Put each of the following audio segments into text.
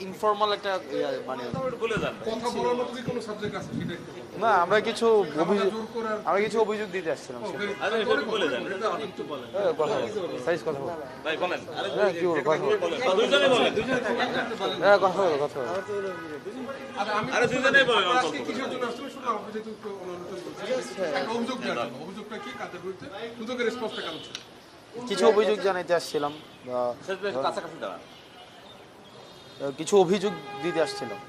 Informal একটা মানে না আমরা কিছু অভিযোগ দিতে আসছিলাম। কিছু অভিযোগ জানাইতে আসছিলাম, কিছু অভিযোগ দিতে আসছিলাম।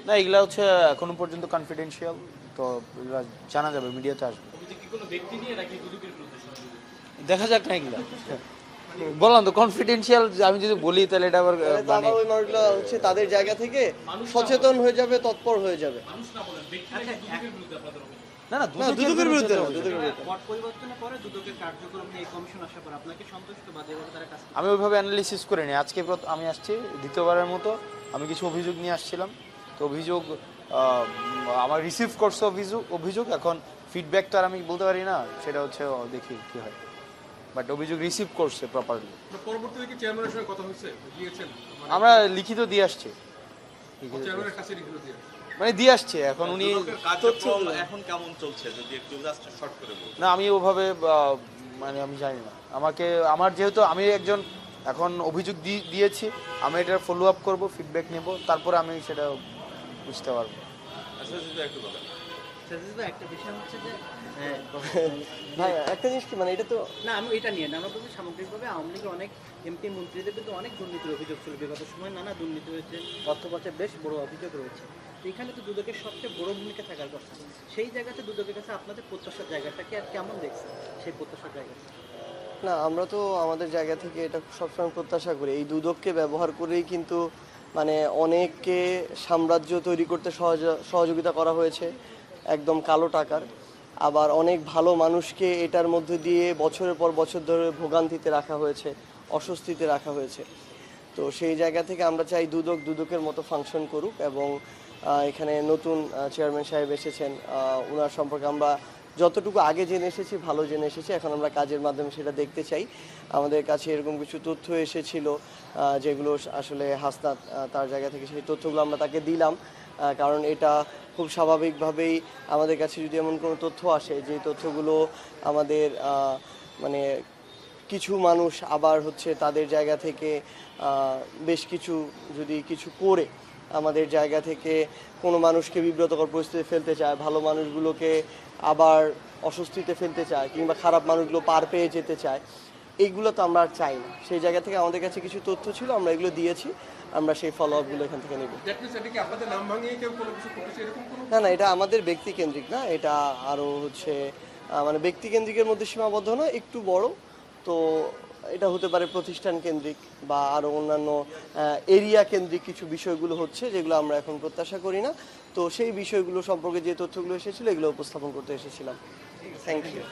না, এগুলা হচ্ছে এখনো পর্যন্ত কনফিডেন্সিয়াল, তো এগুলা জানা যাবে, মিডিয়াতে আসবে। দেখা যাক না, এগুলা বললাম তো কনফিডেন্সিয়াল। আমি যদি বলি তাহলে এটা আবার তারা ওই মানুষগুলো হচ্ছে তাদের জায়গা থেকে সচেতন হয়ে যাবে, তৎপর হয়ে যাবে। না না, দুদকের বিরুদ্ধে আমি ওইভাবে অ্যানালিসিস করিনি। আজকে আমি আসছি দ্বিতীয়বারের মতো, আমি কিছু অভিযোগ নিয়ে আসছিলাম। তো অভিযোগ আমার রিসিভ করছে অভিযোগ। এখন ফিডব্যাকটা আর আমি বলতে পারি না, সেটা হচ্ছে দেখি কি হয়। বাট অভিযোগ রিসিভ করছে প্রপারলি। পরবর্তীতে কি চেয়ারম্যানের সঙ্গে কথা হয়েছে, দিয়েছেন? আমরা লিখিত দিয়ে আসছি, চেয়ারম্যানের কাছে লিখিত দিয়ে মানে দিয়ে আসছে। এখন উনি এখন কেমন চলছে যদি একটু জাস্ট শর্ট করে বলুন। না, আমি ওভাবে মানে আমি জানি না। আমার যেহেতু আমি একজন এখন অভিযোগ দিয়েছি, আমি এটা ফলো আপ করবো, ফিডব্যাক নেব, তারপরে আমি সেটা বুঝতে পারবো। আচ্ছা, একটু বলেন। একটা বিষয় হচ্ছে যে ভাই একটা জিনিস কি, মানে এটা তো না, আমি এটা নিয়ে না, আমরা বলছি সামগ্রিকভাবে আওয়ামী লীগের অনেক এমপি মন্ত্রীদের কিন্তু অনেক দুর্নীতির অভিযোগ ছিল বিগত সময়, নানা দুর্নীতি হয়েছে, অর্থ পাচার বেশ বড় অভিযোগ রয়েছে। এখানে তো দুদকের সবচেয়ে বড় ভূমিকা থাকার কথা। সেই জায়গাতে দুদকের কাছে আপনাদের প্রত্যাশার জায়গাটাকে আর কেমন দেখছেন, সেই প্রত্যাশার জায়গাটা? না, আমরা তো আমাদের জায়গা থেকে এটা সবসময় প্রত্যাশা করি, এই দুদককে ব্যবহার করেই কিন্তু মানে অনেককে সাম্রাজ্য তৈরি করতে সহযোগিতা করা হয়েছে একদম কালো টাকার। আবার অনেক ভালো মানুষকে এটার মধ্যে দিয়ে বছরের পর বছর ধরে ভোগান্তিতে রাখা হয়েছে, অস্বস্তিতে রাখা হয়েছে। তো সেই জায়গা থেকে আমরা চাই দুদকের মতো ফাংশন করুক। এবং এখানে নতুন চেয়ারম্যান সাহেব এসেছেন, ওনার সম্পর্কে আমরা যতটুকু আগে জেনে এসেছি ভালো জেনে এসেছি। এখন আমরা কাজের মাধ্যমে সেটা দেখতে চাই। আমাদের কাছে এরকম কিছু তথ্য এসেছিল যেগুলো আসলে হাসনাত তার জায়গা থেকে সেই তথ্যগুলো আমরা তাকে দিলাম। কারণ এটা খুব স্বাভাবিকভাবেই আমাদের কাছে যদি এমন কোনো তথ্য আসে যে তথ্যগুলো আমাদের মানে কিছু মানুষ আবার হচ্ছে তাদের জায়গা থেকে বেশ কিছু যদি কিছু করে আমাদের জায়গা থেকে কোনো মানুষকে বিব্রতকর পরিস্থিতিতে ফেলতে চায়, ভালো মানুষগুলোকে আবার অস্বস্তিতে ফেলতে চায়, কিংবা খারাপ মানুষগুলো পার পেয়ে যেতে চায়, এইগুলো তো আমরা আর চাই না। সেই জায়গা থেকে আমাদের কাছে কিছু তথ্য ছিল, আমরা এগুলো দিয়েছি। আমরা সেই ফলো আপগুলো এখান থেকে নেব। না না, এটা আমাদের ব্যক্তিকেন্দ্রিক না, এটা আরও হচ্ছে মানে ব্যক্তিকেন্দ্রিকের মধ্যে সীমাবদ্ধ না, একটু বড়। তো এটা হতে পারে প্রতিষ্ঠান কেন্দ্রিক বা আরও অন্যান্য এরিয়া কেন্দ্রিক কিছু বিষয়গুলো হচ্ছে, যেগুলো আমরা এখন প্রত্যাশা করি না। তো সেই বিষয়গুলো সম্পর্কে যে তথ্যগুলো এসেছিলো এগুলো উপস্থাপন করতে এসেছিলাম। Thank you.